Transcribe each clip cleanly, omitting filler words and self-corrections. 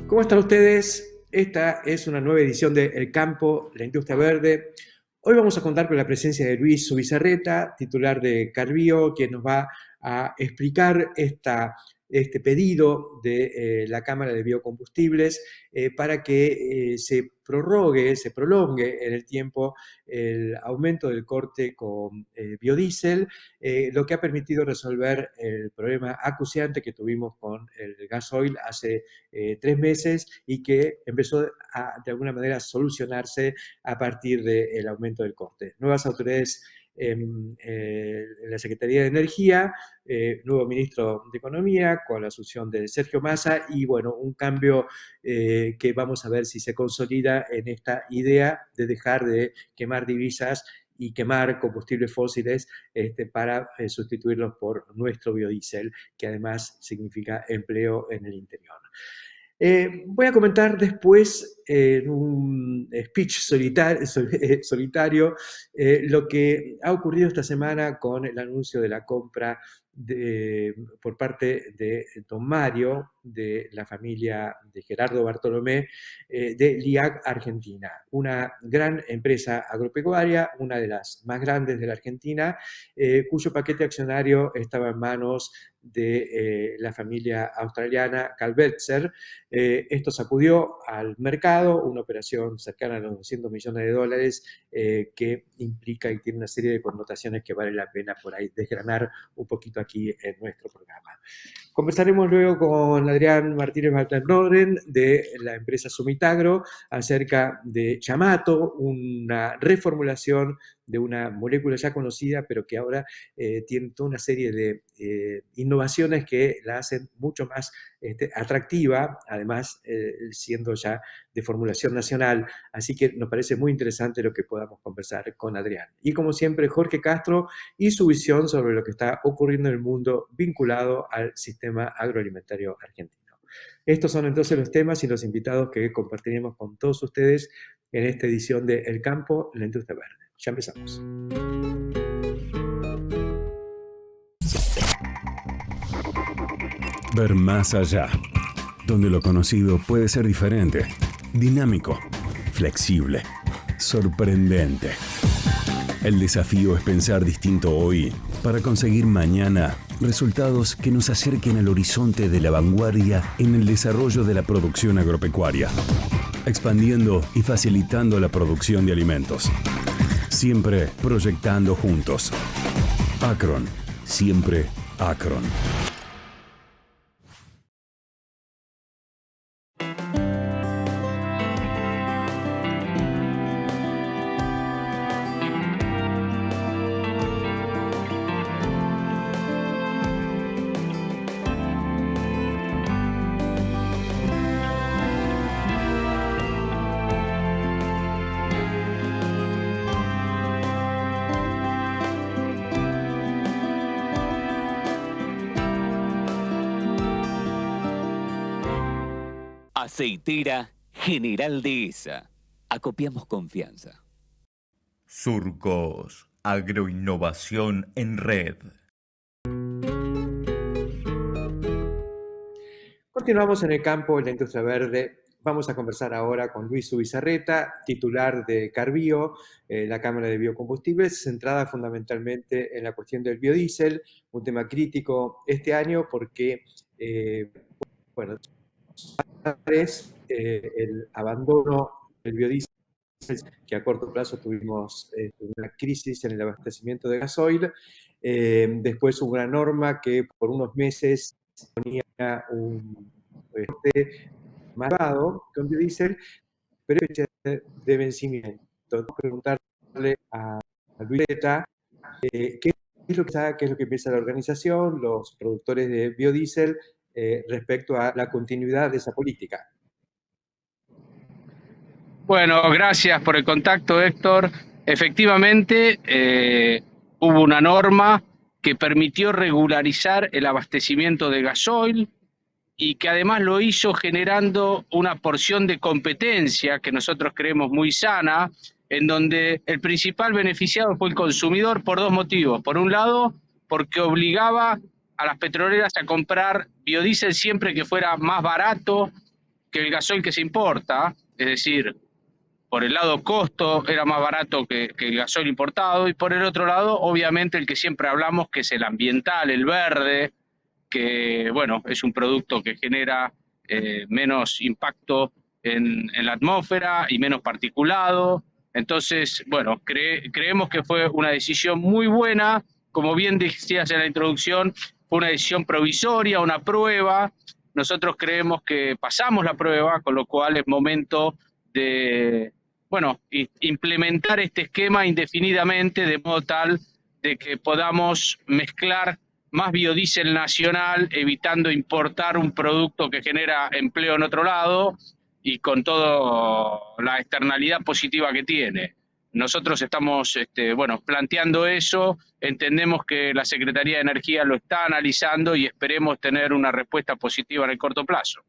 ¿Cómo están ustedes? Esta es una nueva edición de El Campo, la Industria Verde. Hoy vamos a contar con la presencia de Luis Zubizarreta, titular de Carbio, quien nos va a explicar este pedido de la Cámara de Biocombustibles para que se prolongue en el tiempo el aumento del corte con biodiesel, lo que ha permitido resolver el problema acuciante que tuvimos con el gasoil hace 3 meses y que empezó de alguna manera a solucionarse a partir del aumento del corte. Nuevas autoridades en la Secretaría de Energía, nuevo ministro de Economía con la asunción de Sergio Massa y bueno, un cambio que vamos a ver si se consolida en esta idea de dejar de quemar divisas y quemar combustibles fósiles para sustituirlos por nuestro biodiesel, que además significa empleo en el interior. Voy a comentar después en un speech solitario lo que ha ocurrido esta semana con el anuncio de la compra por parte de don Mario, de la familia de Gerardo Bartolomé, de LIAG Argentina, una gran empresa agropecuaria, una de las más grandes de la Argentina, cuyo paquete accionario estaba en manos de la familia australiana Calvetzer. Esto sacudió al mercado, una operación cercana a los 200 millones de dólares que implica y tiene una serie de connotaciones que vale la pena por ahí desgranar un poquito aquí en nuestro programa. Conversaremos luego con Adrián Martínez Baltanorden de la empresa Sumitagro acerca de Yamato, una reformulación de una molécula ya conocida, pero que ahora tiene toda una serie de innovaciones que la hacen mucho más atractiva, además siendo ya de formulación nacional. Así que nos parece muy interesante lo que podamos conversar con Adrián. Y como siempre, Jorge Castro y su visión sobre lo que está ocurriendo en el mundo vinculado al sistema agroalimentario argentino. Estos son entonces los temas y los invitados que compartiremos con todos ustedes en esta edición de El Campo, la Industria Verde. Ya empezamos. Ver más allá, donde lo conocido puede ser diferente, dinámico, flexible, sorprendente. El desafío es pensar distinto hoy para conseguir mañana resultados que nos acerquen al horizonte de la vanguardia en el desarrollo de la producción agropecuaria, expandiendo y facilitando la producción de alimentos. Siempre proyectando juntos. Acron, siempre Acron. Aceitera General Dehesa. Acopiamos confianza. Surcos, agroinnovación en red. Continuamos en el campo de la industria verde. Vamos a conversar ahora con Luis Zubizarreta, titular de Carbio, la Cámara de Biocombustibles, centrada fundamentalmente en la cuestión del biodiesel, un tema crítico este año porque, bueno, el abandono del biodiesel, que a corto plazo tuvimos una crisis en el abastecimiento de gasoil. Después hubo una norma que por unos meses ponía un malvado con biodiesel, pero de vencimiento. Entonces, preguntarle a Luis Zubizarreta qué es lo que piensa la organización, los productores de biodiesel, respecto a la continuidad de esa política. Bueno, gracias por el contacto, Héctor. Efectivamente, hubo una norma que permitió regularizar el abastecimiento de gasoil y que además lo hizo generando una porción de competencia que nosotros creemos muy sana, en donde el principal beneficiado fue el consumidor por dos motivos. Por un lado, porque obligaba a las petroleras a comprar biodiesel siempre que fuera más barato que el gasoil que se importa, es decir, por el lado costo era más barato que el gasoil importado, y por el otro lado, obviamente, el que siempre hablamos, que es el ambiental, el verde, que bueno, es un producto que genera menos impacto en la atmósfera y menos particulado. Entonces, bueno, creemos que fue una decisión muy buena. Como bien decías en la introducción, fue una decisión provisoria, una prueba. Nosotros creemos que pasamos la prueba, con lo cual es momento de, bueno, implementar este esquema indefinidamente, de modo tal de que podamos mezclar más biodiesel nacional, evitando importar un producto que genera empleo en otro lado y con toda la externalidad positiva que tiene. Nosotros estamos bueno, planteando eso, entendemos que la Secretaría de Energía lo está analizando y esperemos tener una respuesta positiva en el corto plazo.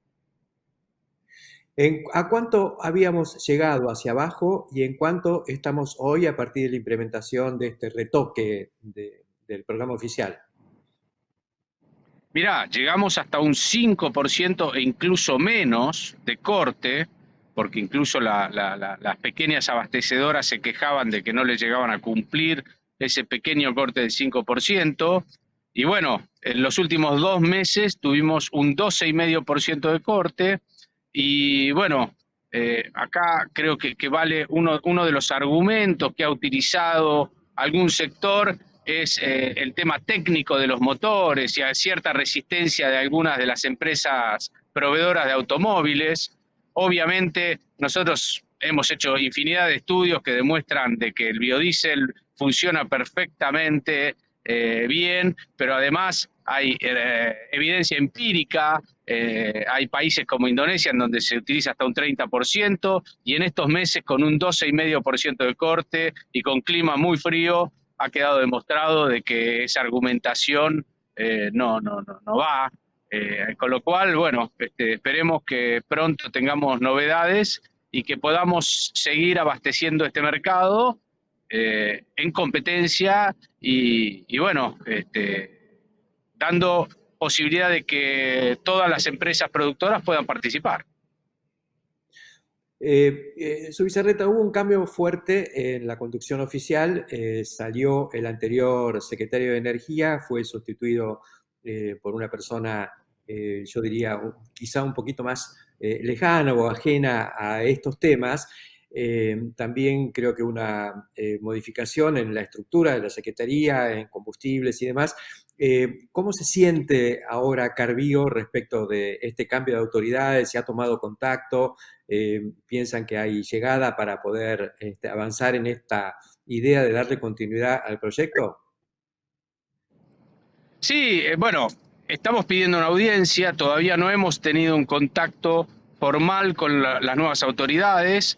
¿A cuánto habíamos llegado hacia abajo y en cuánto estamos hoy a partir de la implementación de este retoque del programa oficial? Mirá, llegamos hasta un 5% e incluso menos de corte, porque incluso las pequeñas abastecedoras se quejaban de que no les llegaban a cumplir ese pequeño corte del 5%. Y bueno, en los últimos 2 meses tuvimos un 12,5% de corte. Y bueno, acá creo que vale uno de los argumentos que ha utilizado algún sector es el tema técnico de los motores y a cierta resistencia de algunas de las empresas proveedoras de automóviles. Obviamente nosotros hemos hecho infinidad de estudios que demuestran de que el biodiesel funciona perfectamente bien, pero además hay evidencia empírica. Hay países como Indonesia en donde se utiliza hasta un 30%, y en estos meses con un 12,5% de corte y con clima muy frío ha quedado demostrado de que esa argumentación no va. Con lo cual, bueno, esperemos que pronto tengamos novedades y que podamos seguir abasteciendo este mercado en competencia y bueno, dando posibilidad de que todas las empresas productoras puedan participar. Zubizarreta, hubo un cambio fuerte en la conducción oficial. Salió el anterior secretario de Energía, fue sustituido por una persona, yo diría, quizá un poquito más lejana o ajena a estos temas. También creo que una modificación en la estructura de la Secretaría, en combustibles y demás. ¿Cómo se siente ahora Carbío respecto de este cambio de autoridades? ¿Se ha tomado contacto? ¿Piensan que hay llegada para poder avanzar en esta idea de darle continuidad al proyecto? Sí, bueno, estamos pidiendo una audiencia, todavía no hemos tenido un contacto formal con las nuevas autoridades,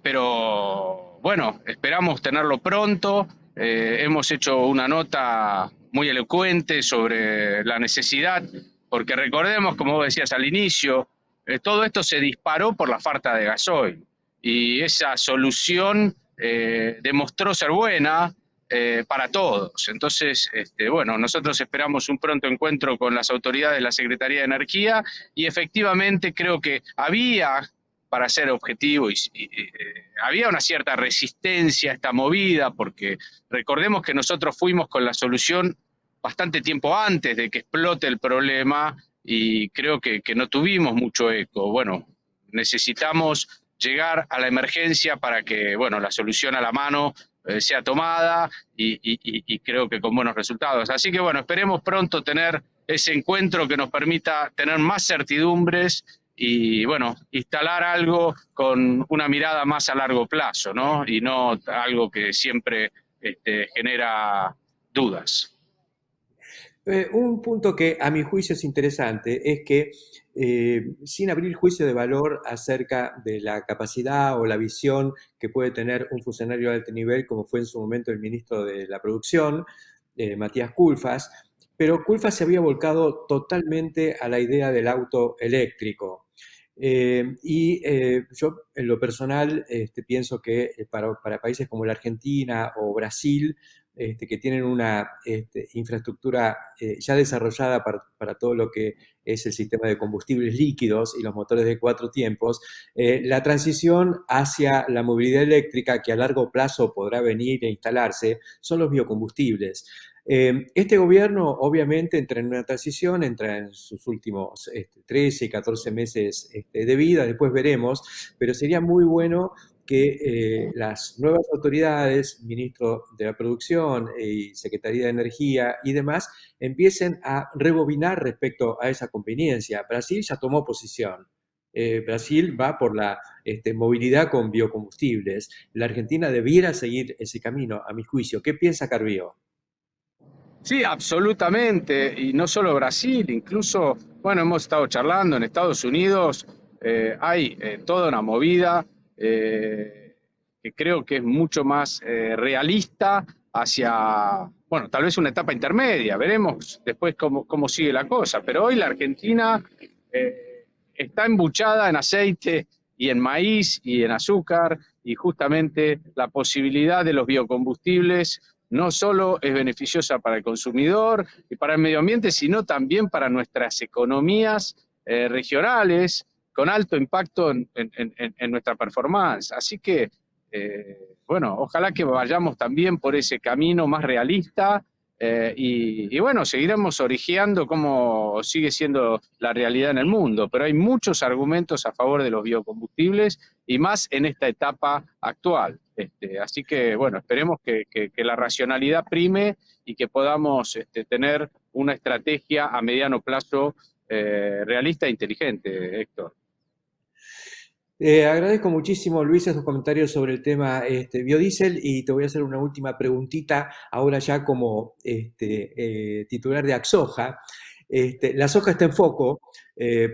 pero bueno, esperamos tenerlo pronto. Hemos hecho una nota muy elocuente sobre la necesidad, porque recordemos, como vos decías al inicio, todo esto se disparó por la falta de gasoil, y esa solución demostró ser buena para todos. Entonces, bueno, nosotros esperamos un pronto encuentro con las autoridades de la Secretaría de Energía, y efectivamente creo que había, para ser objetivo, había una cierta resistencia a esta movida, porque recordemos que nosotros fuimos con la solución bastante tiempo antes de que explote el problema, y creo que no tuvimos mucho eco. Bueno, necesitamos llegar a la emergencia para que, bueno, la solución a la mano sea tomada, y creo que con buenos resultados. Así que bueno, esperemos pronto tener ese encuentro que nos permita tener más certidumbres y bueno, instalar algo con una mirada más a largo plazo, ¿no? Y no algo que siempre genera dudas. Un punto que a mi juicio es interesante es que sin abrir juicio de valor acerca de la capacidad o la visión que puede tener un funcionario de alto nivel, como fue en su momento el ministro de la Producción, Matías Culfas, pero Culfas se había volcado totalmente a la idea del auto eléctrico. Yo, en lo personal, pienso que para países como la Argentina o Brasil, que tienen una infraestructura ya desarrollada para todo lo que es el sistema de combustibles líquidos y los motores de 4 tiempos, la transición hacia la movilidad eléctrica, que a largo plazo podrá venir e instalarse, son los biocombustibles. Este gobierno obviamente entra en una transición, entra en sus últimos 13 y 14 meses de vida, después veremos, pero sería muy bueno que las nuevas autoridades, ministro de la Producción y Secretaría de Energía y demás, empiecen a rebobinar respecto a esa conveniencia. Brasil ya tomó posición. Brasil va por la movilidad con biocombustibles. La Argentina debiera seguir ese camino, a mi juicio. ¿Qué piensa Carvío? Sí, absolutamente, y no solo Brasil, incluso, bueno, hemos estado charlando en Estados Unidos, hay toda una movida que creo que es mucho más realista hacia, bueno, tal vez una etapa intermedia, veremos después cómo sigue la cosa, pero hoy la Argentina está embuchada en aceite y en maíz y en azúcar, y justamente la posibilidad de los biocombustibles no solo es beneficiosa para el consumidor y para el medio ambiente, sino también para nuestras economías regionales, con alto impacto en nuestra performance. Así que, bueno, ojalá que vayamos también por ese camino más realista y bueno, seguiremos origeando cómo sigue siendo la realidad en el mundo, pero hay muchos argumentos a favor de los biocombustibles y más en esta etapa actual. Así que, bueno, esperemos que la racionalidad prime y que podamos tener una estrategia a mediano plazo realista e inteligente, Héctor. Agradezco muchísimo, Luis, esos comentarios sobre el tema biodiesel y te voy a hacer una última preguntita, ahora ya como titular de Axoja. La soja está en foco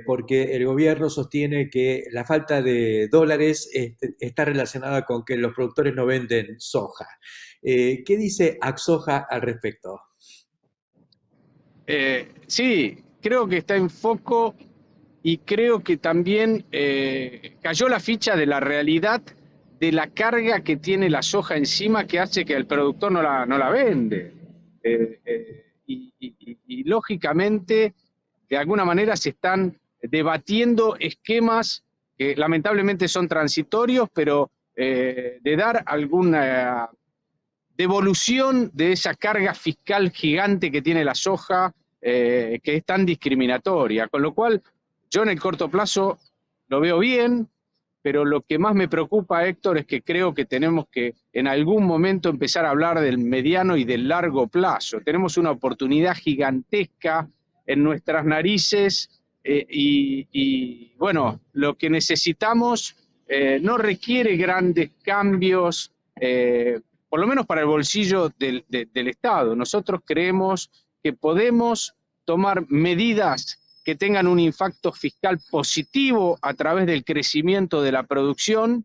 porque el gobierno sostiene que la falta de dólares está relacionada con que los productores no venden soja. ¿Qué dice Axoja al respecto? Sí, creo que está en foco y creo que también cayó la ficha de la realidad de la carga que tiene la soja encima que hace que el productor no la vende. Y lógicamente, de alguna manera se están debatiendo esquemas que lamentablemente son transitorios, pero de dar alguna devolución de esa carga fiscal gigante que tiene la soja, que es tan discriminatoria. Con lo cual, yo en el corto plazo lo veo bien, pero lo que más me preocupa, Héctor, es que creo que tenemos que en algún momento empezar a hablar del mediano y del largo plazo. Tenemos una oportunidad gigantesca en nuestras narices y bueno, lo que necesitamos no requiere grandes cambios, por lo menos para el bolsillo del Estado. Nosotros creemos que podemos tomar medidas que tengan un impacto fiscal positivo a través del crecimiento de la producción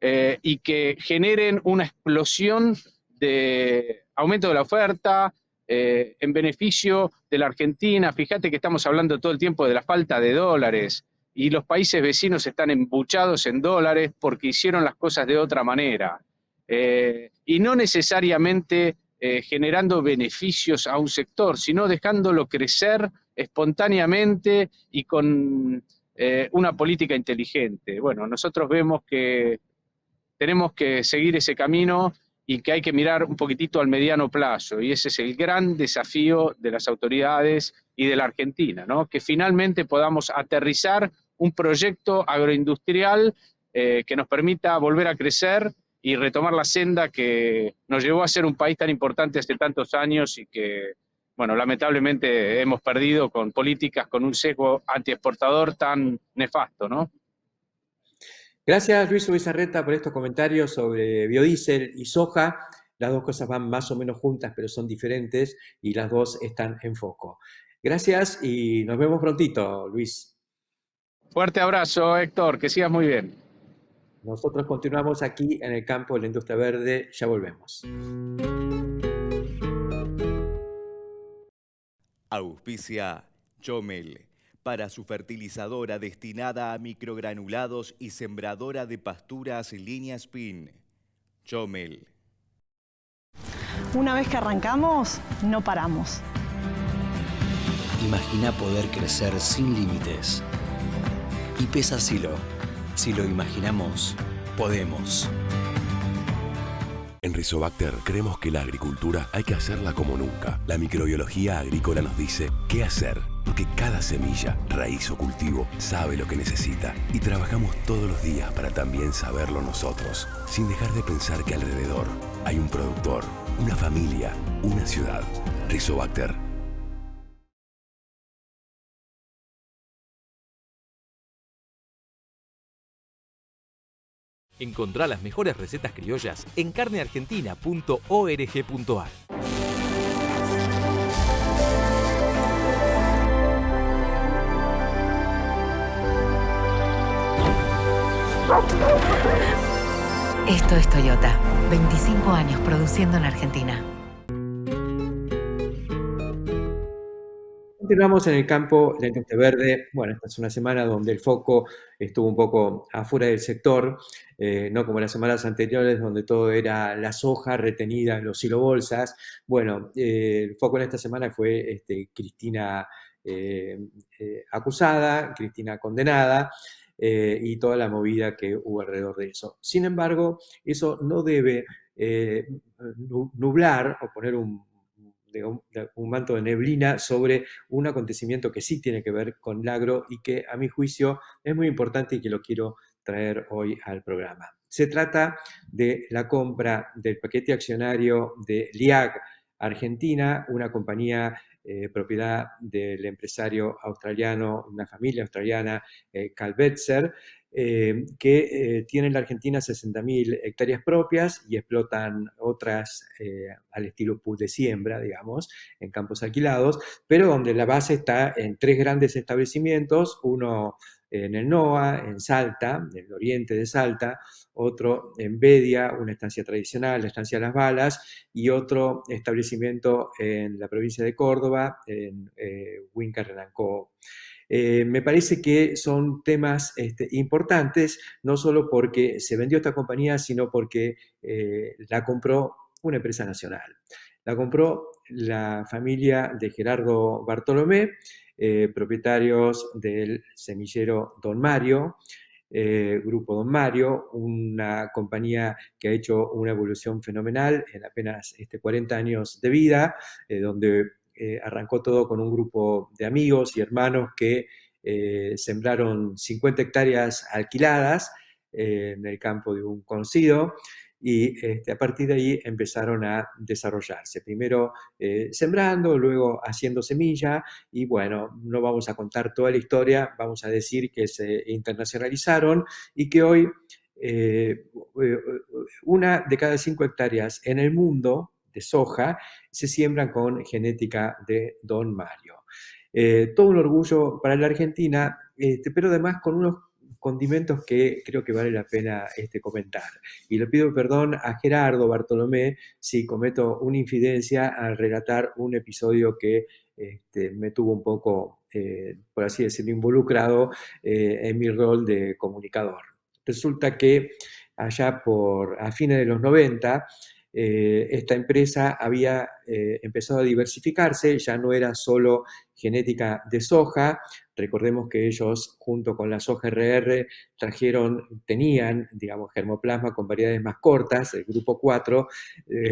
y que generen una explosión de aumento de la oferta en beneficio de la Argentina. Fíjate que estamos hablando todo el tiempo de la falta de dólares y los países vecinos están embuchados en dólares porque hicieron las cosas de otra manera y no necesariamente generando beneficios a un sector, sino dejándolo crecer espontáneamente y con una política inteligente. Bueno, nosotros vemos que tenemos que seguir ese camino y que hay que mirar un poquitito al mediano plazo, y ese es el gran desafío de las autoridades y de la Argentina, ¿no? Que finalmente podamos aterrizar un proyecto agroindustrial que nos permita volver a crecer y retomar la senda que nos llevó a ser un país tan importante hace tantos años y que, bueno, lamentablemente hemos perdido con políticas con un sesgo antiexportador tan nefasto, ¿no? Gracias, Luis Ubizarreta, por estos comentarios sobre biodiesel y soja. las dos cosas van más o menos juntas, pero son diferentes y las dos están en foco. Gracias y nos vemos prontito, Luis. Fuerte abrazo, Héctor, que sigas muy bien. Nosotros continuamos aquí en el campo de la industria verde, ya volvemos. Auspicia Chomel, para su fertilizadora destinada a microgranulados y sembradora de pasturas línea Spin. Chomel. Una vez que arrancamos, no paramos. Imagina poder crecer sin límites. Y Pesa Silo. Si lo imaginamos, podemos. En Rizobacter creemos que la agricultura hay que hacerla como nunca. La microbiología agrícola nos dice qué hacer, porque cada semilla, raíz o cultivo sabe lo que necesita. Y trabajamos todos los días para también saberlo nosotros, sin dejar de pensar que alrededor hay un productor, una familia, una ciudad. Rizobacter. Encontrá las mejores recetas criollas en carneargentina.org.ar. Esto es Toyota. 25 años produciendo en Argentina. Continuamos en el campo de la industria verde. Bueno, esta es una semana donde el foco estuvo un poco afuera del sector, no como las semanas anteriores donde todo era la soja retenida en los silobolsas. Bueno, el foco en esta semana fue Cristina acusada, Cristina condenada, y toda la movida que hubo alrededor de eso. Sin embargo, eso no debe nublar o poner un manto de neblina sobre un acontecimiento que sí tiene que ver con el agro y que a mi juicio es muy importante y que lo quiero traer hoy al programa. Se trata de la compra del paquete accionario de LIAG Argentina, una compañía propiedad del empresario australiano, una familia australiana, Carl Betzer, que tiene en la Argentina 60.000 hectáreas propias y explotan otras al estilo pool de siembra, digamos, en campos alquilados, pero donde la base está en 3 grandes establecimientos, uno en el NOA, en Salta, en el oriente de Salta, otro en Bedia, una estancia tradicional, la estancia Las Balas, y otro establecimiento en la provincia de Córdoba, en Huinca-Renancó. Me parece que son temas importantes, no solo porque se vendió esta compañía, sino porque la compró una empresa nacional. La compró la familia de Gerardo Bartolomé, propietarios del semillero Don Mario, Grupo Don Mario, una compañía que ha hecho una evolución fenomenal en apenas 40 años de vida, donde arrancó todo con un grupo de amigos y hermanos que sembraron 50 hectáreas alquiladas en el campo de un conocido y a partir de ahí empezaron a desarrollarse. Primero sembrando, luego haciendo semilla y bueno, no vamos a contar toda la historia, vamos a decir que se internacionalizaron y que hoy una de cada 5 hectáreas en el mundo de soja se siembran con genética de Don Mario. Todo un orgullo para la Argentina, pero además con unos condimentos que creo que vale la pena comentar. Y le pido perdón a Gerardo Bartolomé si cometo una infidencia al relatar un episodio que me tuvo un poco, por así decirlo, involucrado en mi rol de comunicador. Resulta que allá a fines de los 90, esta empresa había empezado a diversificarse, ya no era solo genética de soja. Recordemos que ellos, junto con la soja RR, tenían, digamos, germoplasma con variedades más cortas, el grupo 4,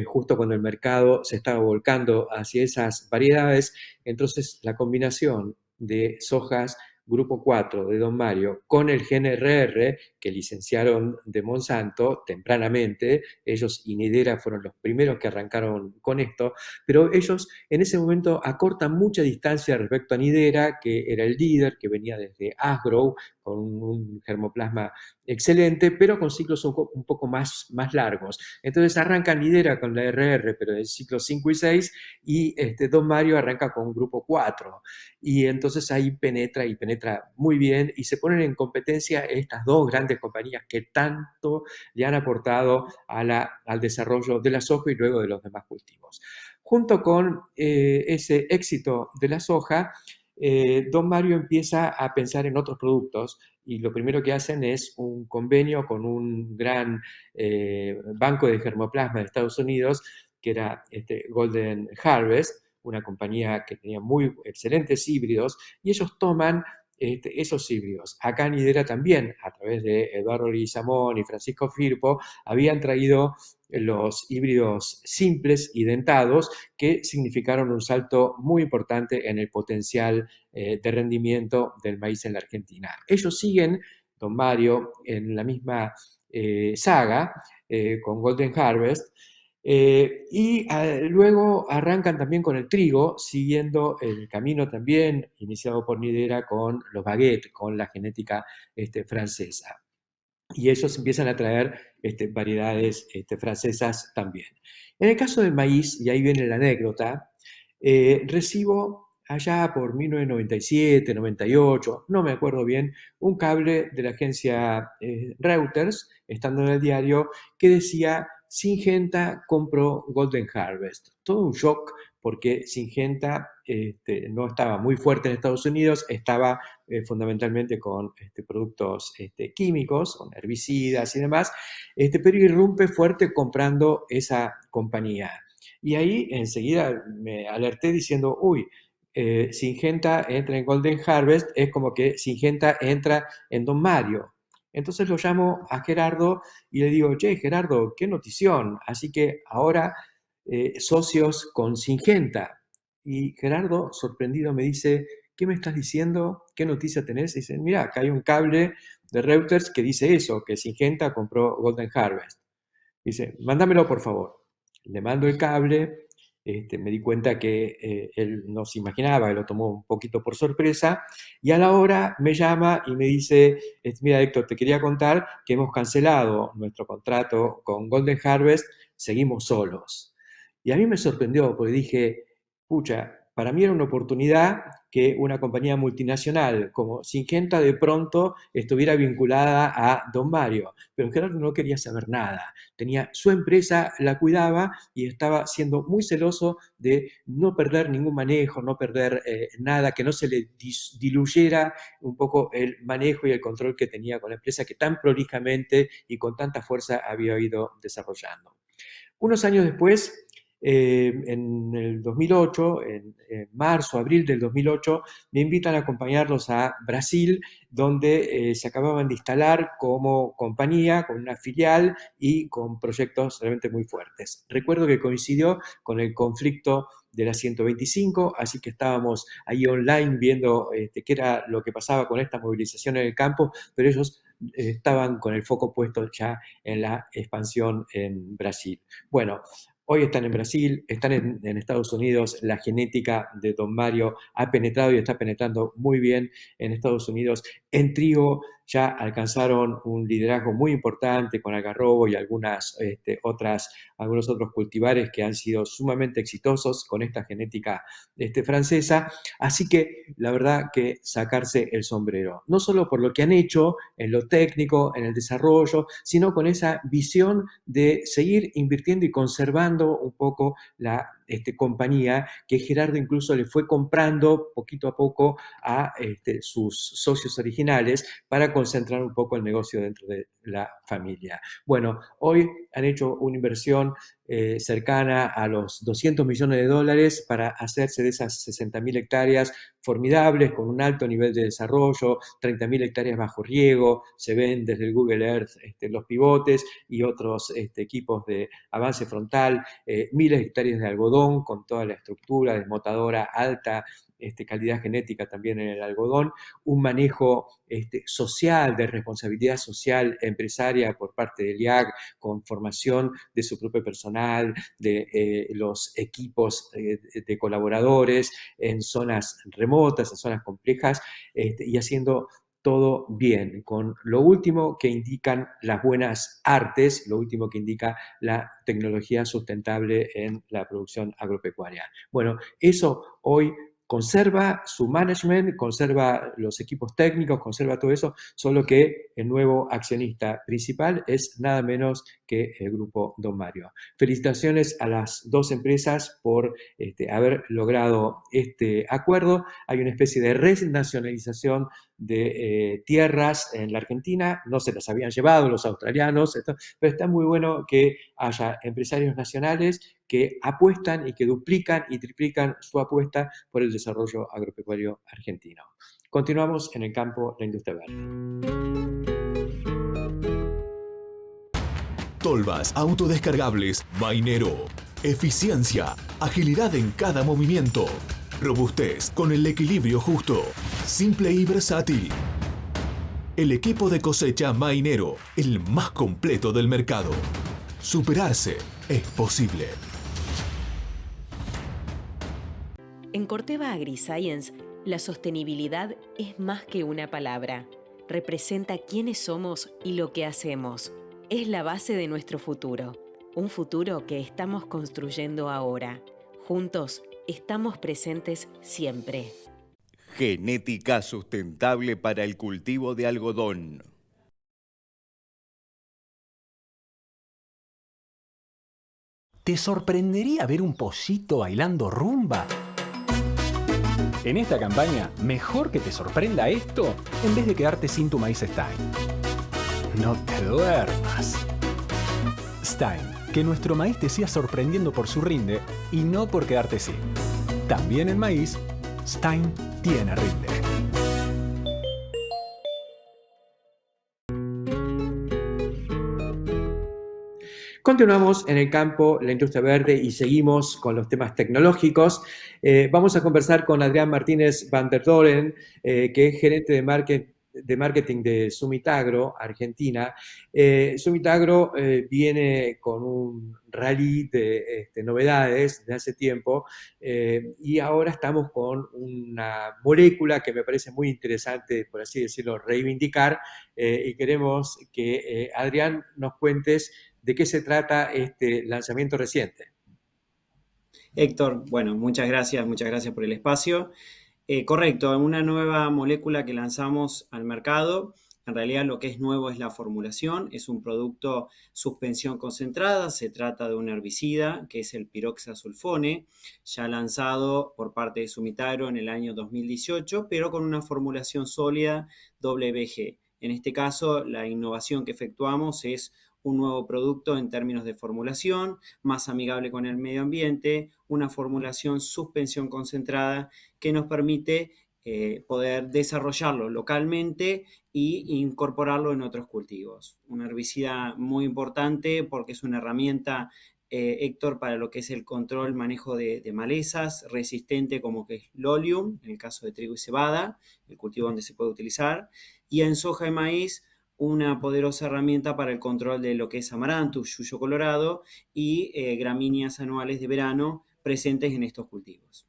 justo cuando el mercado se estaba volcando hacia esas variedades. Entonces, la combinación de sojas Grupo 4 de Don Mario con el gen RR, que que licenciaron de Monsanto tempranamente. Ellos y Nidera fueron los primeros que arrancaron con esto, pero ellos en ese momento acortan mucha distancia respecto a Nidera, que era el líder, que venía desde Asgrow, con un germoplasma excelente, pero con ciclos un poco más largos. Entonces arranca Nidera con la RR, pero del ciclo 5 y 6, y Don Mario arranca con un grupo 4. Y entonces ahí penetra muy bien, y se ponen en competencia estas dos grandes compañías que tanto le han aportado al desarrollo de la soja y luego de los demás cultivos. Junto con ese éxito de la soja, Don Mario empieza a pensar en otros productos, y lo primero que hacen es un convenio con un gran banco de germoplasma de Estados Unidos, que era Golden Harvest, una compañía que tenía muy excelentes híbridos, y ellos toman esos híbridos. Acá Nidera también, a través de Eduardo Leguizamón y Francisco Firpo, habían traído los híbridos simples y dentados, que significaron un salto muy importante en el potencial de rendimiento del maíz en la Argentina. Ellos siguen, Don Mario, en la misma saga con Golden Harvest, luego arrancan también con el trigo, siguiendo el camino también iniciado por Nidera con los baguettes, con la genética francesa. Y ellos empiezan a traer variedades francesas también. En el caso del maíz, y ahí viene la anécdota, recibo allá por 1997, 98, no me acuerdo bien, un cable de la agencia Reuters, estando en el diario, que decía: Syngenta compró Golden Harvest. Todo un shock, porque Syngenta no estaba muy fuerte en Estados Unidos, estaba fundamentalmente con productos químicos, con herbicidas y demás, pero irrumpe fuerte comprando esa compañía. Y ahí enseguida me alerté diciendo: uy, Syngenta entra en Golden Harvest, es como que Syngenta entra en Don Mario. Entonces lo llamo a Gerardo y le digo: che, Gerardo, qué notición. Así que ahora socios con Syngenta. Y Gerardo, sorprendido, me dice: ¿qué me estás diciendo? ¿Qué noticia tenés? Y dice: mira, acá hay un cable de Reuters que dice eso, que Syngenta compró Golden Harvest. Dice: mándamelo, por favor. Le mando el cable. Me di cuenta que él no se imaginaba, él lo tomó un poquito por sorpresa, y a la hora me llama y me dice: mira, Héctor, te quería contar que hemos cancelado nuestro contrato con Golden Harvest, seguimos solos. Y a mí me sorprendió, porque dije: pucha, para mí era una oportunidad que una compañía multinacional como Syngenta de pronto estuviera vinculada a Don Mario, pero Gerardo no quería saber nada. Tenía su empresa, la cuidaba, y estaba siendo muy celoso de no perder ningún manejo, no perder nada, que no se le diluyera un poco el manejo y el control que tenía con la empresa, que tan prolijamente y con tanta fuerza había ido desarrollando. Unos años después, en el 2008, en marzo, abril del 2008, me invitan a acompañarlos a Brasil, donde se acababan de instalar como compañía, con una filial y con proyectos realmente muy fuertes. Recuerdo que coincidió con el conflicto de la 125, así que estábamos ahí online viendo qué era lo que pasaba con esta movilización en el campo, pero ellos estaban con el foco puesto ya en la expansión en Brasil. Bueno, hoy están en Brasil, están en Estados Unidos. La genética de Don Mario ha penetrado y está penetrando muy bien en Estados Unidos. En trigo ya alcanzaron un liderazgo muy importante con algarrobo y algunos otros cultivares que han sido sumamente exitosos con esta genética francesa. Así que la verdad que sacarse el sombrero, no solo por lo que han hecho en lo técnico, en el desarrollo, sino con esa visión de seguir invirtiendo y conservando un poco la compañía, que Gerardo incluso le fue comprando poquito a poco a sus socios originales para concentrar un poco el negocio dentro de la familia. Bueno, hoy han hecho una inversión cercana a los 200 millones de dólares para hacerse de esas 60.000 hectáreas formidables con un alto nivel de desarrollo, 30.000 hectáreas bajo riego, se ven desde el Google Earth los pivotes y otros equipos de avance frontal, miles de hectáreas de algodón con toda la estructura desmotadora alta, calidad genética también en el algodón, un manejo social, de responsabilidad social empresaria por parte del IAC, con formación de su propio personal, de los equipos de colaboradores en zonas remotas, en zonas complejas, y haciendo todo bien, con lo último que indican las buenas artes, lo último que indica la tecnología sustentable en la producción agropecuaria. Bueno, eso hoy conserva su management, conserva los equipos técnicos, conserva todo eso, solo que el nuevo accionista principal es nada menos que el grupo Don Mario. Felicitaciones a las dos empresas por haber logrado este acuerdo. Hay una especie de renacionalización de tierras en la Argentina, no se las habían llevado los australianos, pero está muy bueno que haya empresarios nacionales que apuestan y que duplican y triplican su apuesta por el desarrollo agropecuario argentino. Continuamos en el campo La Industria Verde. Tolvas autodescargables Mainero. Eficiencia, agilidad en cada movimiento. Robustez con el equilibrio justo. Simple y versátil. El equipo de cosecha Mainero, el más completo del mercado. Superarse es posible. En Corteva AgriScience, la sostenibilidad es más que una palabra. Representa quiénes somos y lo que hacemos. Es la base de nuestro futuro. Un futuro que estamos construyendo ahora. Juntos, estamos presentes siempre. Genética sustentable para el cultivo de algodón. ¿Te sorprendería ver un pollito bailando rumba? En esta campaña, mejor que te sorprenda esto en vez de quedarte sin tu maíz Stein. No te duermas. Stein, que nuestro maíz te siga sorprendiendo por su rinde y no por quedarte sin. También en maíz, Stein tiene rinde. Continuamos en el campo, la industria verde, y seguimos con los temas tecnológicos. Vamos a conversar con Adrián Martínez van der Doren, que es gerente de marketing de Sumitagro, Argentina. Sumitagro viene con un rally de novedades de hace tiempo y ahora estamos con una molécula que me parece muy interesante, por así decirlo, reivindicar, y queremos que Adrián nos cuentes de qué se trata este lanzamiento reciente. Héctor, bueno, muchas gracias por el espacio. Correcto, una nueva molécula que lanzamos al mercado. En realidad lo que es nuevo es la formulación, es un producto suspensión concentrada, se trata de un herbicida que es el piroxasulfone, ya lanzado por parte de Sumitagro en el año 2018, pero con una formulación sólida WG. En este caso, la innovación que efectuamos es un nuevo producto en términos de formulación, más amigable con el medio ambiente, una formulación suspensión concentrada que nos permite poder desarrollarlo localmente e incorporarlo en otros cultivos. Un herbicida muy importante porque es una herramienta, Héctor, para lo que es el control, manejo de malezas, resistente como que es Lolium, en el caso de trigo y cebada, el cultivo donde se puede utilizar, y en soja y maíz, una poderosa herramienta para el control de lo que es amaranthus, yuyo colorado y gramíneas anuales de verano presentes en estos cultivos.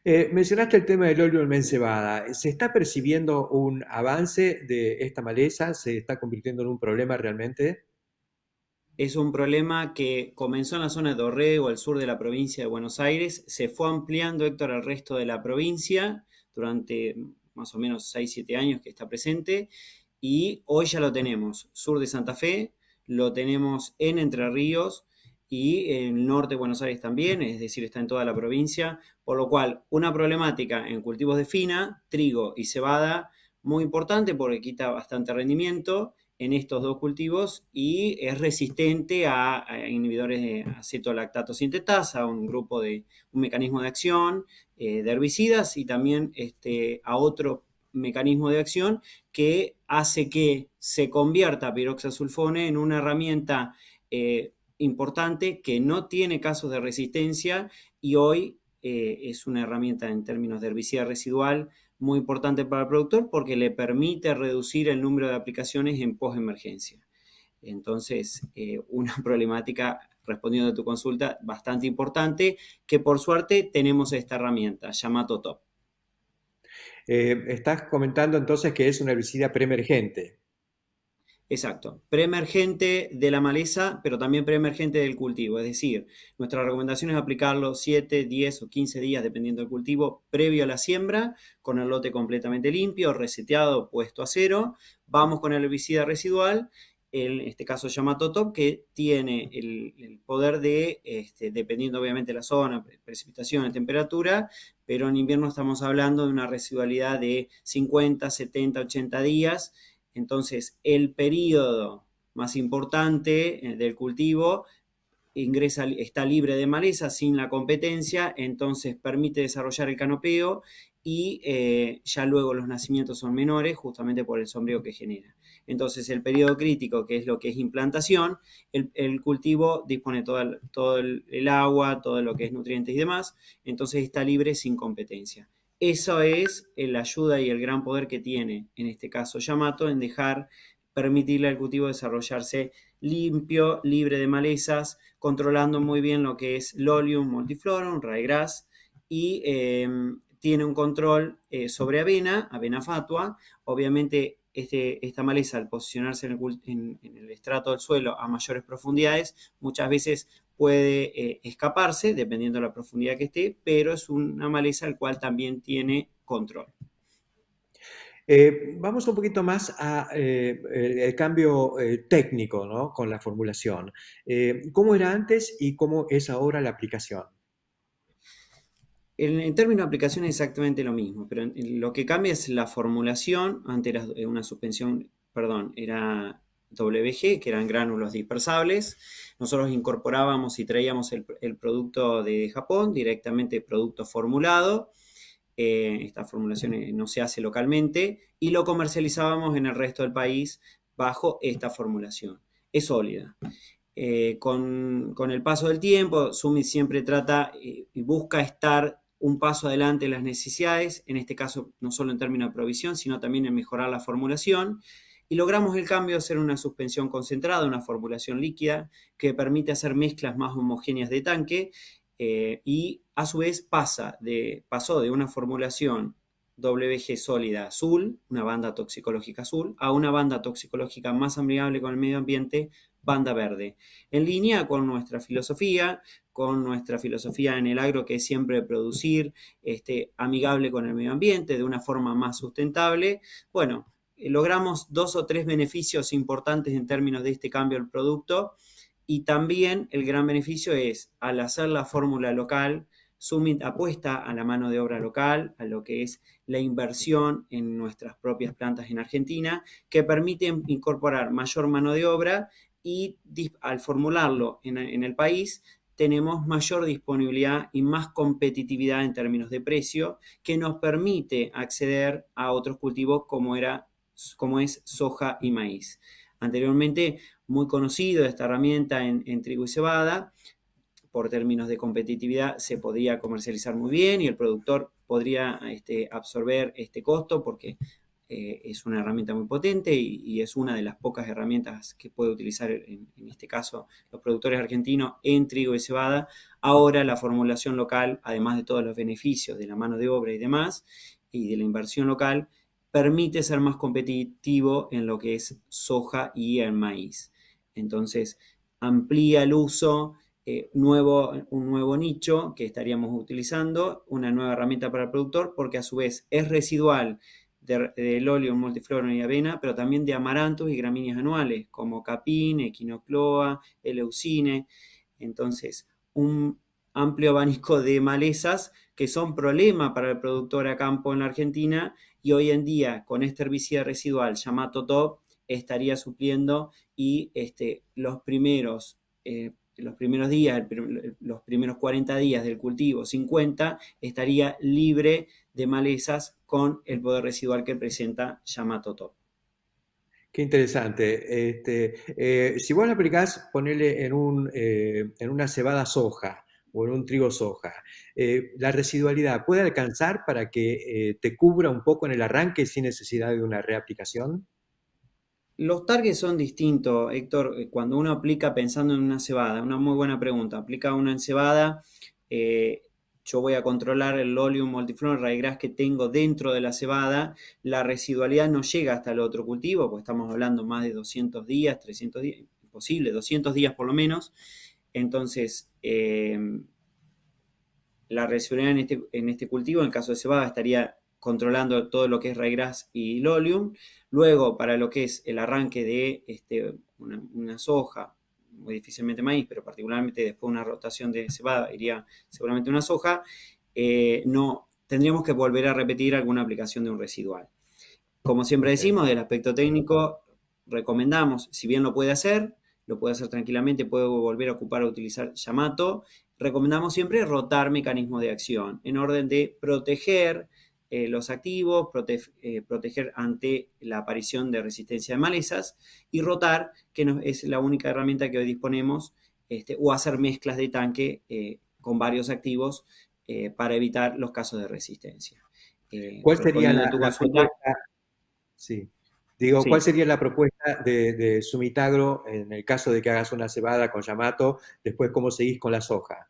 Mencionaste el tema del Lolium en cebada. ¿Se está percibiendo un avance de esta maleza? ¿Se está convirtiendo en un problema realmente? Es un problema que comenzó en la zona de Dorrego, al sur de la provincia de Buenos Aires, se fue ampliando, Héctor, al resto de la provincia durante más o menos 6-7 años que está presente. Y hoy ya lo tenemos, sur de Santa Fe, lo tenemos en Entre Ríos y en el norte de Buenos Aires también, es decir, está en toda la provincia, por lo cual una problemática en cultivos de fina, trigo y cebada, muy importante porque quita bastante rendimiento. en estos dos cultivos y es resistente a inhibidores de acetolactato sintetasa, un mecanismo de acción de herbicidas y también a otro mecanismo de acción que hace que se convierta piroxasulfone en una herramienta importante que no tiene casos de resistencia y hoy es una herramienta en términos de herbicida residual muy importante para el productor porque le permite reducir el número de aplicaciones en postemergencia. Entonces, una problemática, respondiendo a tu consulta, bastante importante, que por suerte tenemos esta herramienta, Yamato Top. Estás comentando entonces que es un herbicida preemergente. Exacto, preemergente de la maleza, pero también preemergente del cultivo. Es decir, nuestra recomendación es aplicarlo 7, 10 o 15 días, dependiendo del cultivo, previo a la siembra, con el lote completamente limpio, reseteado, puesto a cero. Vamos con el herbicida residual, en este caso Yamato Top, que tiene el poder de, dependiendo obviamente de la zona, precipitación, temperatura, pero en invierno estamos hablando de una residualidad de 50, 70, 80 días. Entonces, el periodo más importante del cultivo está libre de maleza, sin la competencia, entonces permite desarrollar el canopeo y ya luego los nacimientos son menores justamente por el sombrío que genera. Entonces, el periodo crítico, que es lo que es implantación, el cultivo dispone todo el agua, todo lo que es nutrientes y demás, entonces está libre sin competencia. Eso es la ayuda y el gran poder que tiene, en este caso Yamato, en permitirle al cultivo desarrollarse limpio, libre de malezas, controlando muy bien lo que es Lolium multiflorum, ryegrass, y tiene un control sobre avena fatua. Obviamente esta maleza, al posicionarse en el estrato del suelo a mayores profundidades, muchas veces puede escaparse, dependiendo de la profundidad que esté, pero es una maleza al cual también tiene control. Vamos un poquito más al cambio técnico, ¿no? Con la formulación. ¿Cómo era antes y cómo es ahora la aplicación? En términos de aplicación es exactamente lo mismo, pero lo que cambia es la formulación. Antes era una suspensión, era WG, que eran gránulos dispersables. Nosotros incorporábamos y traíamos el producto de Japón, directamente producto formulado. Esta formulación no se hace localmente y lo comercializábamos en el resto del país bajo esta formulación. Es sólida. Con el paso del tiempo, Summit siempre trata y busca estar un paso adelante en las necesidades, en este caso no solo en términos de provisión, sino también en mejorar la formulación. Y logramos el cambio de ser una suspensión concentrada, una formulación líquida, que permite hacer mezclas más homogéneas de tanque y a su vez pasó de una formulación WG sólida azul, una banda toxicológica azul, a una banda toxicológica más amigable con el medio ambiente, banda verde. En línea con nuestra filosofía en el agro, que es siempre producir amigable con el medio ambiente de una forma más sustentable. Bueno, logramos 2 o 3 beneficios importantes en términos de este cambio del producto. Y también el gran beneficio es, al hacer la fórmula local, Summit apuesta a la mano de obra local, a lo que es la inversión en nuestras propias plantas en Argentina, que permite incorporar mayor mano de obra y al formularlo en el país, tenemos mayor disponibilidad y más competitividad en términos de precio, que nos permite acceder a otros cultivos como es soja y maíz. Anteriormente, muy conocido esta herramienta en trigo y cebada, por términos de competitividad se podía comercializar muy bien y el productor podría absorber este costo porque es una herramienta muy potente y es una de las pocas herramientas que puede utilizar en este caso los productores argentinos en trigo y cebada. Ahora la formulación local, además de todos los beneficios de la mano de obra y demás y de la inversión local, permite ser más competitivo en lo que es soja y el maíz. Entonces amplía el uso, un nuevo nicho que estaríamos utilizando, una nueva herramienta para el productor, porque a su vez es residual de Lolium multiflorum y avena, pero también de amarantos y gramíneas anuales, como capín, equinocloa, eleucine. Entonces, un amplio abanico de malezas que son problema para el productor a campo en la Argentina, y hoy en día, con este herbicida residual Yamato Top, estaría supliendo y los primeros días, los primeros 40 días del cultivo, 50, estaría libre de malezas con el poder residual que presenta Yamato Top. Qué interesante. Si vos lo aplicás, ponele en una cebada soja o en un trigo soja, ¿la residualidad puede alcanzar para que te cubra un poco en el arranque sin necesidad de una reaplicación? Los targets son distintos, Héctor. Cuando uno aplica pensando en una cebada, una muy buena pregunta. Aplica una en cebada, yo voy a controlar el Lolium multiflora ryegrass que tengo dentro de la cebada. La residualidad no llega hasta el otro cultivo, porque estamos hablando más de 200 días, 300 días, imposible, 200 días por lo menos. Entonces, la residualidad en este cultivo, en el caso de cebada, estaría controlando todo lo que es ryegrass y Lolium. Luego, para lo que es el arranque de una soja, muy difícilmente maíz, pero particularmente después de una rotación de cebada, iría seguramente una soja, no tendríamos que volver a repetir alguna aplicación de un residual. Como siempre decimos, del aspecto técnico, recomendamos, si bien lo puede hacer tranquilamente, puede volver a ocupar o utilizar Yamato, recomendamos siempre rotar mecanismos de acción, en orden de proteger los activos, proteger ante la aparición de resistencia de malezas, y rotar, que es la única herramienta que hoy disponemos, o hacer mezclas de tanque con varios activos para evitar los casos de resistencia. ¿Cuál sería la propuesta? Sí. Digo, ¿cuál sería la propuesta de Sumitagro en el caso de que hagas una cebada con Yamato? Después, ¿cómo seguís con la soja?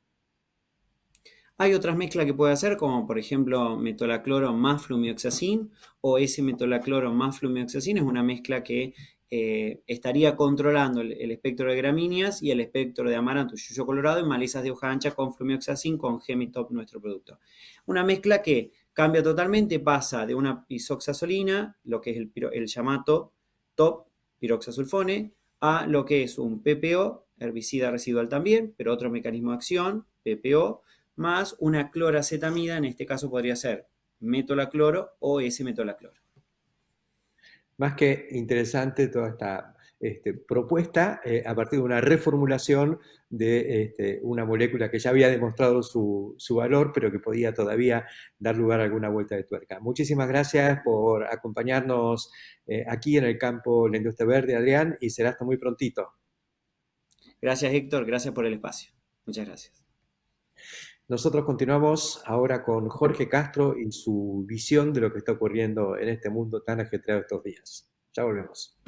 Hay otras mezclas que puede hacer, como por ejemplo metolacloro más flumioxacin, o S-metolacloro más flumioxacin. Es una mezcla que estaría controlando el espectro de gramíneas y el espectro de amaranto, yuyo colorado y malezas de hoja ancha con flumioxacin, con Gemitop, nuestro producto. Una mezcla que cambia totalmente, pasa de una pisoxazolina, lo que es el Yamato Top, piroxasulfone, a lo que es un PPO, herbicida residual también, pero otro mecanismo de acción, PPO, más una cloracetamida, en este caso podría ser metolacloro o S-metolacloro. Más que interesante toda esta propuesta a partir de una reformulación de una molécula que ya había demostrado su valor, pero que podía todavía dar lugar a alguna vuelta de tuerca. Muchísimas gracias por acompañarnos aquí en el campo La Industria Verde, Adrián, y será hasta muy prontito. Gracias, Héctor. Gracias por el espacio. Muchas gracias. Nosotros continuamos ahora con Jorge Castro y su visión de lo que está ocurriendo en este mundo tan ajetreado estos días. Ya volvemos.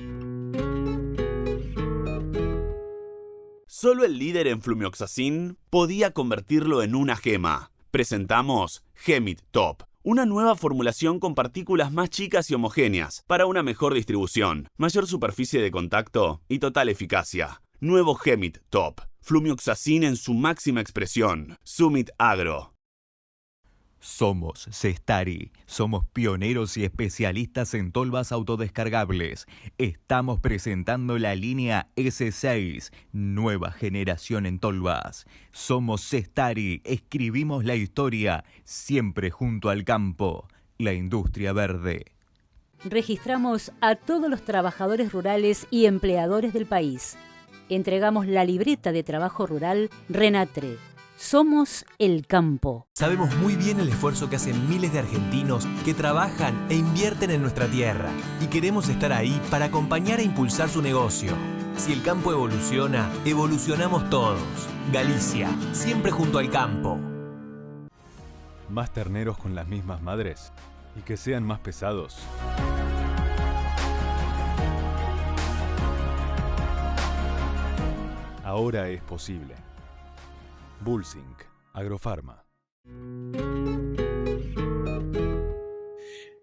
Solo el líder en flumioxacin podía convertirlo en una gema. Presentamos Gemit Top, una nueva formulación con partículas más chicas y homogéneas para una mejor distribución, mayor superficie de contacto y total eficacia. Nuevo Gemit Top. Flumioxacin en su máxima expresión. Sumit Agro. Somos Cestari. Somos pioneros y especialistas en tolvas autodescargables. Estamos presentando la línea S6, nueva generación en tolvas. Somos Cestari. Escribimos la historia, siempre junto al campo. La industria verde. Registramos a todos los trabajadores rurales y empleadores del país. Entregamos la libreta de trabajo rural Renatre. Somos el campo. Sabemos muy bien el esfuerzo que hacen miles de argentinos que trabajan e invierten en nuestra tierra y queremos estar ahí para acompañar e impulsar su negocio. Si el campo evoluciona, evolucionamos todos. Galicia, siempre junto al campo. ¿Más terneros con las mismas madres? ¿Y que sean más pesados? Ahora es posible. Bullsync, Agrofarma.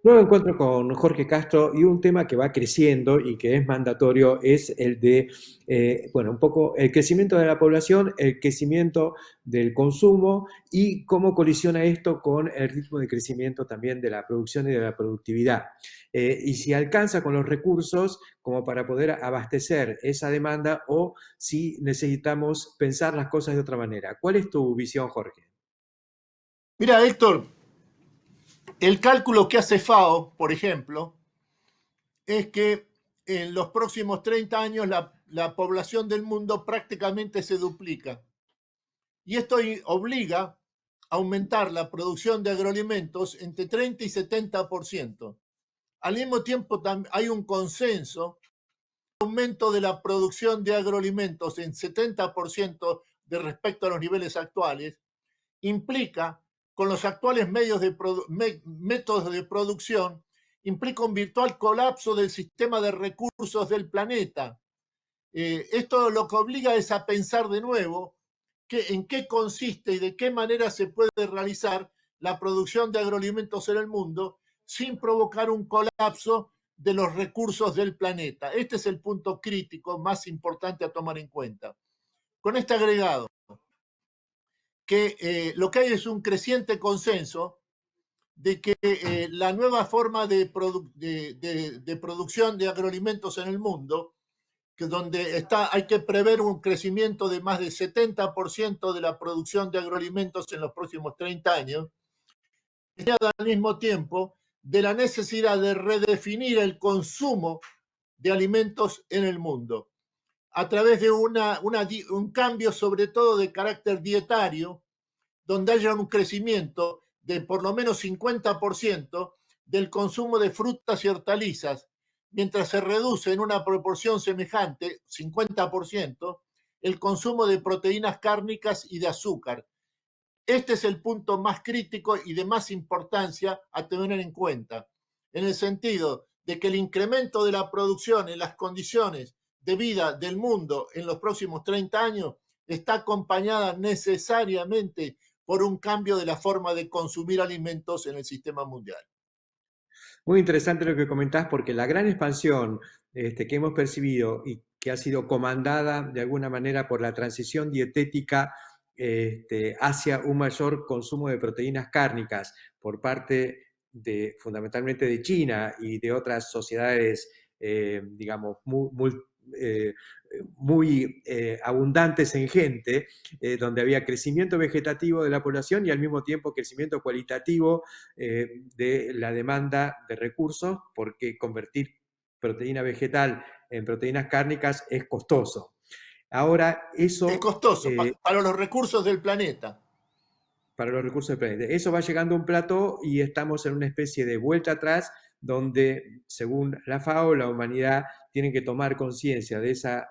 Nuevo encuentro con Jorge Castro y un tema que va creciendo y que es mandatorio es el de, un poco el crecimiento de la población, el crecimiento del consumo y cómo colisiona esto con el ritmo de crecimiento también de la producción y de la productividad. Y si alcanza con los recursos como para poder abastecer esa demanda o si necesitamos pensar las cosas de otra manera. ¿Cuál es tu visión, Jorge? Mira, Héctor, el cálculo que hace FAO, por ejemplo, es que en los próximos 30 años la población del mundo prácticamente se duplica. Y esto obliga a aumentar la producción de agroalimentos entre 30 y 70%. Al mismo tiempo hay un consenso. El aumento de la producción de agroalimentos en 70% de respecto a los niveles actuales implica, con los actuales métodos de producción, implica un virtual colapso del sistema de recursos del planeta. Esto lo que obliga es a pensar de nuevo en qué consiste y de qué manera se puede realizar la producción de agroalimentos en el mundo sin provocar un colapso de los recursos del planeta. Este es el punto crítico más importante a tomar en cuenta. Con este agregado, que lo que hay es un creciente consenso de que la nueva forma de producción de agroalimentos en el mundo, que donde hay que prever un crecimiento de más del 70% de la producción de agroalimentos en los próximos 30 años, y al mismo tiempo de la necesidad de redefinir el consumo de alimentos en el mundo a través de un cambio sobre todo de carácter dietario, donde haya un crecimiento de por lo menos 50% del consumo de frutas y hortalizas, mientras se reduce en una proporción semejante, 50%, el consumo de proteínas cárnicas y de azúcar. Este es el punto más crítico y de más importancia a tener en cuenta, en el sentido de que el incremento de la producción en las condiciones de vida del mundo en los próximos 30 años está acompañada necesariamente por un cambio de la forma de consumir alimentos en el sistema mundial. Muy interesante lo que comentás, porque la gran expansión que hemos percibido y que ha sido comandada de alguna manera por la transición dietética hacia un mayor consumo de proteínas cárnicas por parte fundamentalmente de China y de otras sociedades, digamos, muy abundantes en gente, donde había crecimiento vegetativo de la población y al mismo tiempo crecimiento cualitativo de la demanda de recursos, porque convertir proteína vegetal en proteínas cárnicas es costoso. Ahora, eso... Es costoso para los recursos del planeta. Para los recursos del planeta. Eso va llegando a un plató y estamos en una especie de vuelta atrás donde, según la FAO, la humanidad tiene que tomar conciencia de esa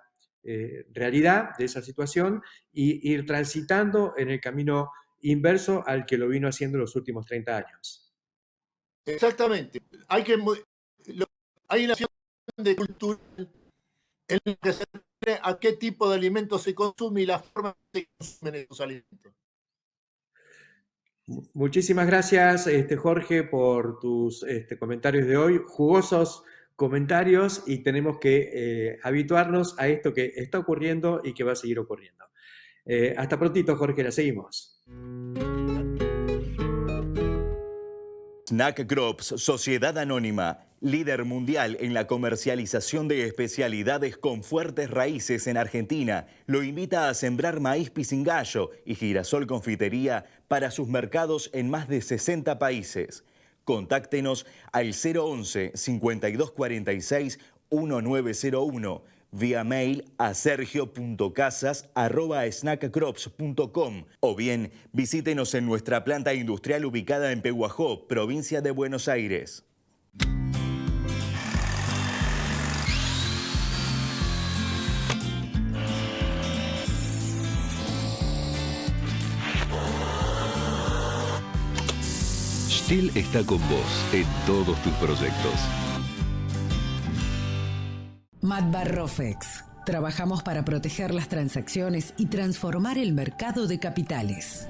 realidad, de esa situación, y ir transitando en el camino inverso al que lo vino haciendo los últimos 30 años. Exactamente. Hay una acción de cultura en la que se refiere a qué tipo de alimentos se consume y la forma en que se consumen esos alimentos. Muchísimas gracias, Jorge, por tus comentarios de hoy, jugosos comentarios, y tenemos que habituarnos a esto que está ocurriendo y que va a seguir ocurriendo. Hasta prontito, Jorge, la seguimos. Snack Crops, Sociedad Anónima, líder mundial en la comercialización de especialidades con fuertes raíces en Argentina, lo invita a sembrar maíz pisingallo y girasol confitería para sus mercados en más de 60 países. Contáctenos al 011 5246 1901, vía mail a sergio.casas@snackcrops.com o bien visítenos en nuestra planta industrial ubicada en Pehuajó, provincia de Buenos Aires. Stihl está con vos en todos tus proyectos. Matbar Rofex. Trabajamos para proteger las transacciones y transformar el mercado de capitales.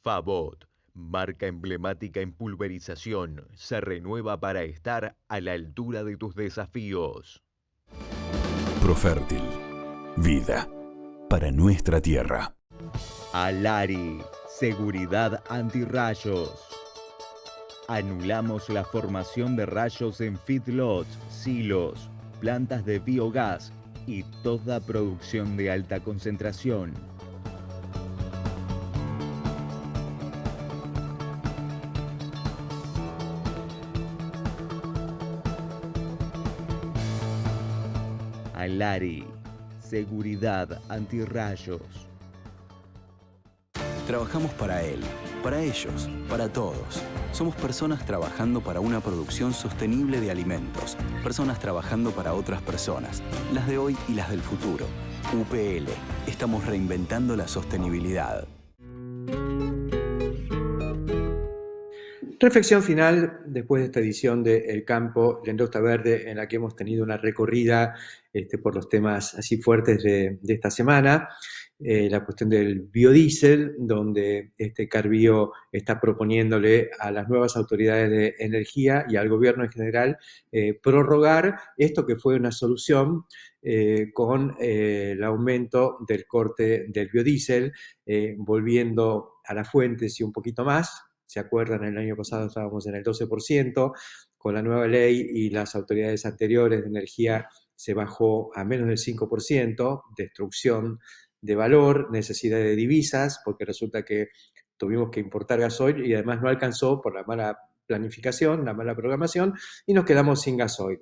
Favot, marca emblemática en pulverización, se renueva para estar a la altura de tus desafíos. Profértil. Vida para nuestra tierra. Alari, seguridad antirrayos. Anulamos la formación de rayos en feedlots, silos, plantas de biogás y toda producción de alta concentración. Alari, seguridad antirrayos. Trabajamos para él, para ellos, para todos. Somos personas trabajando para una producción sostenible de alimentos. Personas trabajando para otras personas, las de hoy y las del futuro. UPL, estamos reinventando la sostenibilidad. Reflexión final después de esta edición de El Campo, la Industria Verde, en la que hemos tenido una recorrida por los temas así fuertes de esta semana. La cuestión del biodiesel, donde Carbio está proponiéndole a las nuevas autoridades de energía y al gobierno en general prorrogar esto que fue una solución con el aumento del corte del biodiesel, volviendo a las fuentes y un poquito más. ¿Se acuerdan? El año pasado estábamos en el 12%, con la nueva ley y las autoridades anteriores de energía se bajó a menos del 5%, destrucción de valor, necesidad de divisas, porque resulta que tuvimos que importar gasoil y además no alcanzó por la mala planificación, la mala programación, y nos quedamos sin gasoil.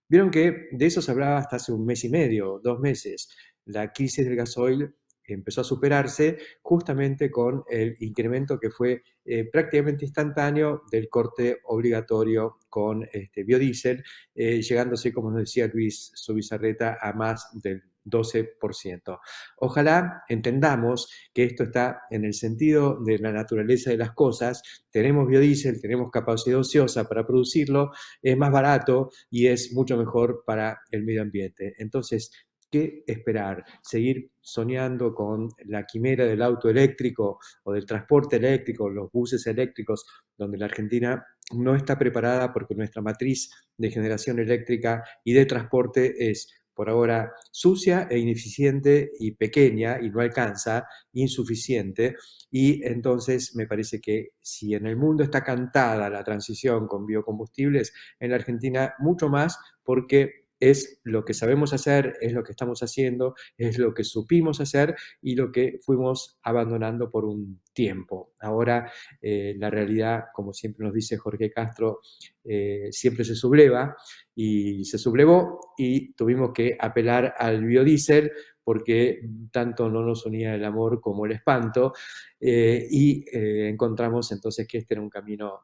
Vieron que de eso se hablaba hasta hace un mes y medio, 2 meses. La crisis del gasoil empezó a superarse justamente con el incremento que fue prácticamente instantáneo del corte obligatorio con biodiesel, llegándose, como nos decía Luis Zubizarreta, a más del 12%. Ojalá entendamos que esto está en el sentido de la naturaleza de las cosas. Tenemos biodiesel, tenemos capacidad ociosa para producirlo, es más barato y es mucho mejor para el medio ambiente. Entonces, ¿qué esperar? ¿Seguir soñando con la quimera del auto eléctrico o del transporte eléctrico, los buses eléctricos, donde la Argentina no está preparada porque nuestra matriz de generación eléctrica y de transporte es por ahora sucia e ineficiente y pequeña y no alcanza, insuficiente? Y entonces me parece que si en el mundo está cantada la transición con biocombustibles, en la Argentina mucho más, porque es lo que sabemos hacer, es lo que estamos haciendo, es lo que supimos hacer y lo que fuimos abandonando por un tiempo. Ahora la realidad, como siempre nos dice Jorge Castro, siempre se subleva y se sublevó y tuvimos que apelar al biodiesel porque tanto no nos unía el amor como el espanto, y encontramos entonces que este era un camino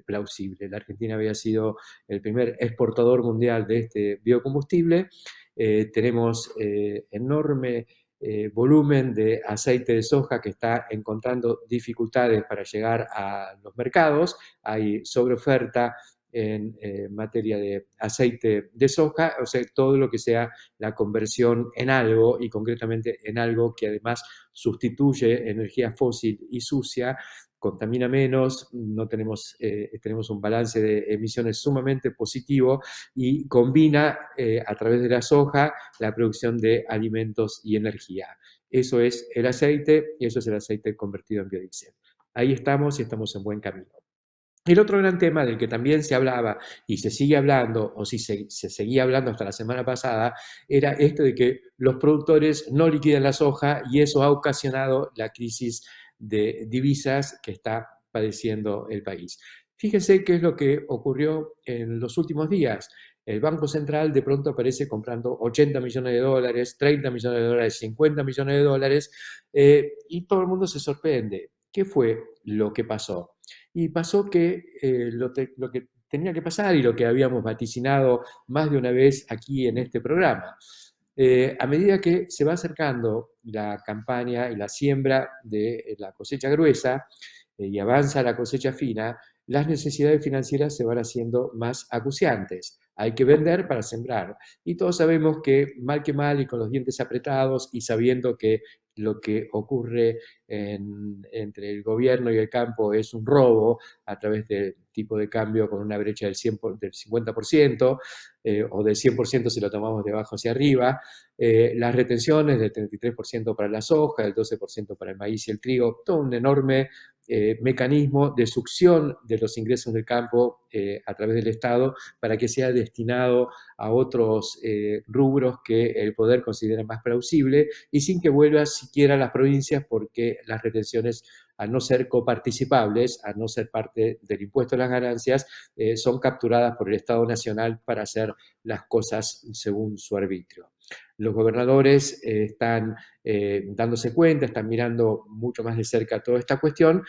plausible. La Argentina había sido el primer exportador mundial de este biocombustible, tenemos enorme volumen de aceite de soja que está encontrando dificultades para llegar a los mercados, hay sobreoferta en materia de aceite de soja, o sea, todo lo que sea la conversión en algo, y concretamente en algo que además sustituye energía fósil y sucia, contamina menos, no tenemos, tenemos un balance de emisiones sumamente positivo y combina a través de la soja la producción de alimentos y energía. Eso es el aceite y eso es el aceite convertido en biodiesel. Ahí estamos y estamos en buen camino. El otro gran tema del que también se hablaba y se sigue hablando, o si se seguía hablando hasta la semana pasada, era esto de que los productores no liquidan la soja y eso ha ocasionado la crisis de divisas que está padeciendo el país. Fíjense qué es lo que ocurrió en los últimos días. El Banco Central de pronto aparece comprando 80 millones de dólares, 30 millones de dólares, 50 millones de dólares, y todo el mundo se sorprende. ¿Qué fue lo que pasó? Y pasó que lo que tenía que pasar y lo que habíamos vaticinado más de una vez aquí en este programa. A medida que se va acercando la campaña y la siembra de la cosecha gruesa y avanza la cosecha fina, las necesidades financieras se van haciendo más acuciantes. Hay que vender para sembrar. Y todos sabemos que mal y con los dientes apretados y sabiendo que lo que ocurre entre el gobierno y el campo es un robo a través del tipo de cambio con una brecha del 50%, o del 100% si lo tomamos de abajo hacia arriba, las retenciones del 33% para la soja, del 12% para el maíz y el trigo, todo un enorme mecanismo de succión de los ingresos del campo a través del Estado para que sea destinado a otros rubros que el poder considera más plausible y sin que vuelva siquiera a las provincias, porque las retenciones, al no ser coparticipables, al no ser parte del impuesto a las ganancias, son capturadas por el Estado Nacional para hacer las cosas según su arbitrio. Los gobernadores están dándose cuenta, están mirando mucho más de cerca toda esta cuestión,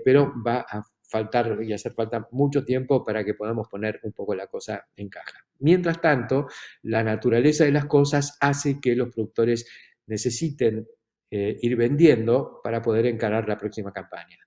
pero va a faltar y hacer falta mucho tiempo para que podamos poner un poco la cosa en caja. Mientras tanto, la naturaleza de las cosas hace que los productores necesiten ir vendiendo para poder encarar la próxima campaña.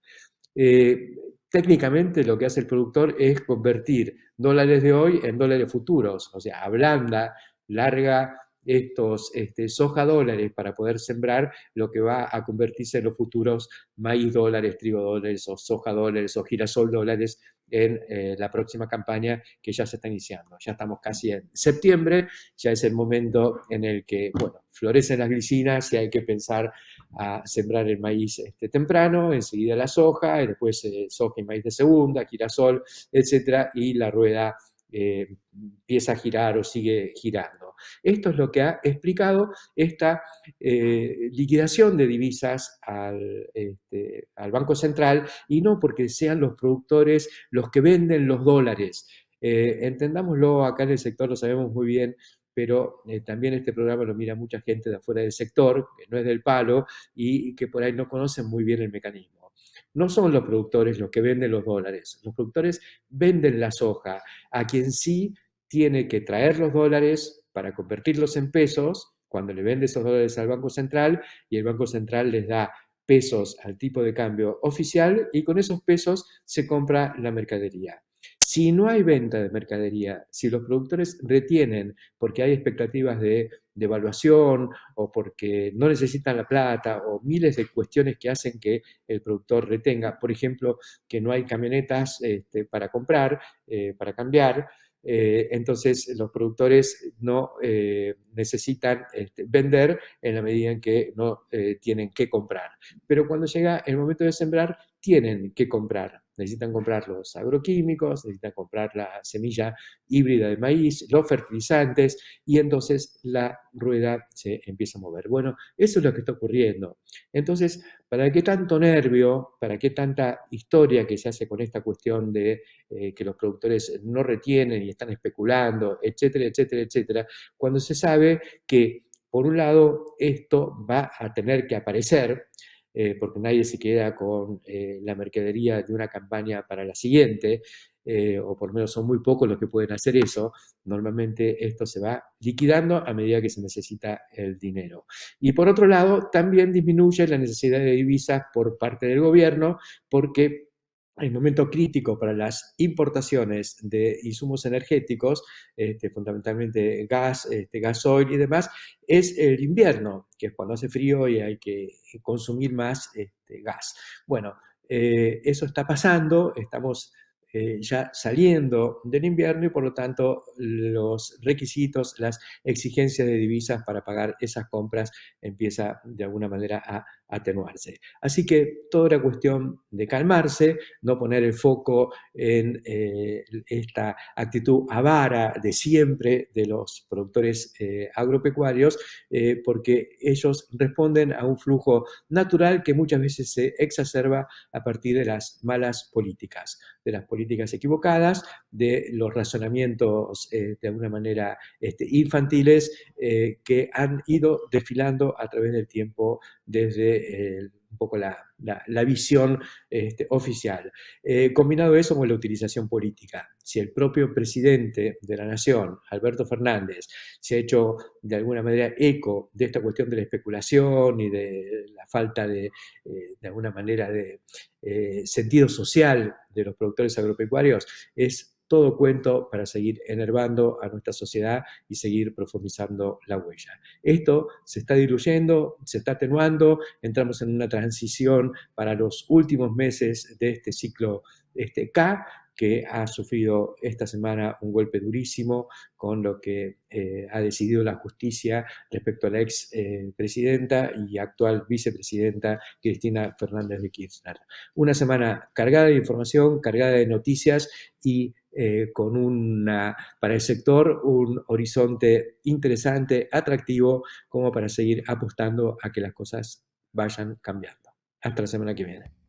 Técnicamente lo que hace el productor es convertir dólares de hoy en dólares futuros, o sea, ablanda, larga estos soja dólares para poder sembrar lo que va a convertirse en los futuros maíz dólares, trigo dólares o soja dólares o girasol dólares en la próxima campaña que ya se está iniciando. Ya estamos casi en septiembre, ya es el momento en el que, bueno, florecen las glicinas y hay que pensar a sembrar el maíz temprano, enseguida la soja, y después soja y maíz de segunda, girasol, etcétera, y la rueda empieza a girar o sigue girando. Esto es lo que ha explicado esta liquidación de divisas al Banco Central, y no porque sean los productores los que venden los dólares. Entendámoslo, acá en el sector lo sabemos muy bien, pero también este programa lo mira mucha gente de afuera del sector, que no es del palo y que por ahí no conocen muy bien el mecanismo. No son los productores los que venden los dólares, los productores venden la soja a quien sí tiene que traer los dólares para convertirlos en pesos, cuando le vende esos dólares al Banco Central, y el Banco Central les da pesos al tipo de cambio oficial, y con esos pesos se compra la mercadería. Si no hay venta de mercadería, si los productores retienen porque hay expectativas de devaluación o porque no necesitan la plata o miles de cuestiones que hacen que el productor retenga, por ejemplo, que no hay camionetas para comprar, para cambiar, entonces los productores no necesitan vender en la medida en que no tienen que comprar. Pero cuando llega el momento de sembrar, tienen que comprar. Necesitan comprar los agroquímicos, necesitan comprar la semilla híbrida de maíz, los fertilizantes, y entonces la rueda se empieza a mover. Bueno, eso es lo que está ocurriendo. Entonces, ¿para qué tanto nervio? ¿Para qué tanta historia que se hace con esta cuestión de que los productores no retienen y están especulando, etcétera, etcétera, etcétera? Cuando se sabe que, por un lado, esto va a tener que aparecer, porque nadie se queda con la mercadería de una campaña para la siguiente, o por lo menos son muy pocos los que pueden hacer eso. Normalmente esto se va liquidando a medida que se necesita el dinero. Y por otro lado, también disminuye la necesidad de divisas por parte del gobierno, porque el momento crítico para las importaciones de insumos energéticos, fundamentalmente gas, gasoil y demás, es el invierno, que es cuando hace frío y hay que consumir más gas. Bueno, eso está pasando, estamos ya saliendo del invierno y por lo tanto los requisitos, las exigencias de divisas para pagar esas compras empieza de alguna manera a atenuarse. Así que toda era cuestión de calmarse, no poner el foco en esta actitud avara de siempre de los productores agropecuarios, porque ellos responden a un flujo natural que muchas veces se exacerba a partir de las malas políticas, de las políticas equivocadas, de los razonamientos de alguna manera infantiles que han ido desfilando a través del tiempo desde un poco la visión oficial. Combinado eso con la utilización política. Si el propio presidente de la Nación, Alberto Fernández, se ha hecho de alguna manera eco de esta cuestión de la especulación y de la falta de alguna manera de sentido social de los productores agropecuarios, es todo cuento para seguir enervando a nuestra sociedad y seguir profundizando la huella. Esto se está diluyendo, se está atenuando, entramos en una transición para los últimos meses de este ciclo K, que ha sufrido esta semana un golpe durísimo con lo que ha decidido la justicia respecto a la ex presidenta y actual vicepresidenta Cristina Fernández de Kirchner. Una semana cargada de información, cargada de noticias y con para el sector un horizonte interesante, atractivo, como para seguir apostando a que las cosas vayan cambiando. Hasta la semana que viene.